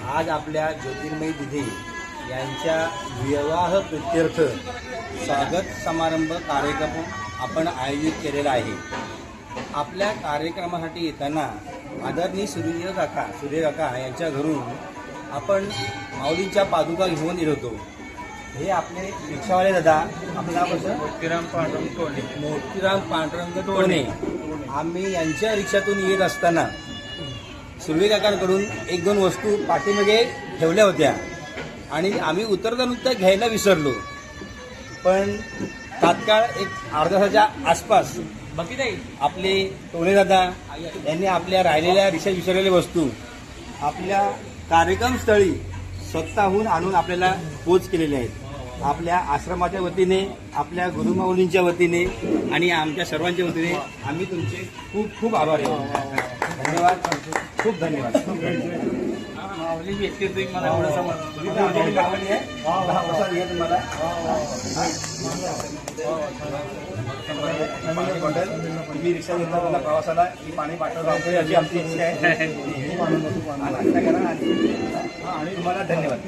आज आपल्या ज्योतिर्मयी दिदी यांच्या विवाह प्रित्यर्थ स्वागत समारंभ कार्यक्रम आपण आयोजित केलेला आहे। आपल्या कार्यक्रमासाठी येताना आदरणीय सूर्य काका यांच्या घरून आपण माऊलींच्या पादुका घेऊन येत होतो। हे आपले रिक्षावाले दादा, आपलं नाव कसं? मोतीराम पांडुरंग टोणे। आम्ही यांच्या रिक्षातून येत असताना सूर्य काकांकडून एक दोन वस्तू पाठीमागे ठेवल्या होत्या आणि आम्ही उतरता घ्यायला विसरलो, पण तात्काळ एक अर्ध्या तासाच्या आसपास आपले टोणे दादा यांनी आपल्या राहिलेल्या रिक्षात विसरलेल्या वस्तू आपल्या कार्यक्रमस्थळी स्वतःहून आणून आपल्याला पोच केलेल्या आहेत। आपल्या आश्रमाच्या वतीने, आपल्या गुरुमाऊलींच्या वतीने आणि आमच्या सर्वांच्या वतीने आम्ही तुमचे खूप खूप आभारी आहोत। धन्यवाद, खूप धन्यवाद। माऊली व्यक्ती मला एवढं समज तुम्ही रिक्षा घेतला मला प्रवासाला की पाणी पाठवलं अशी आमची इच्छा आहे। आणि तुम्हाला धन्यवाद।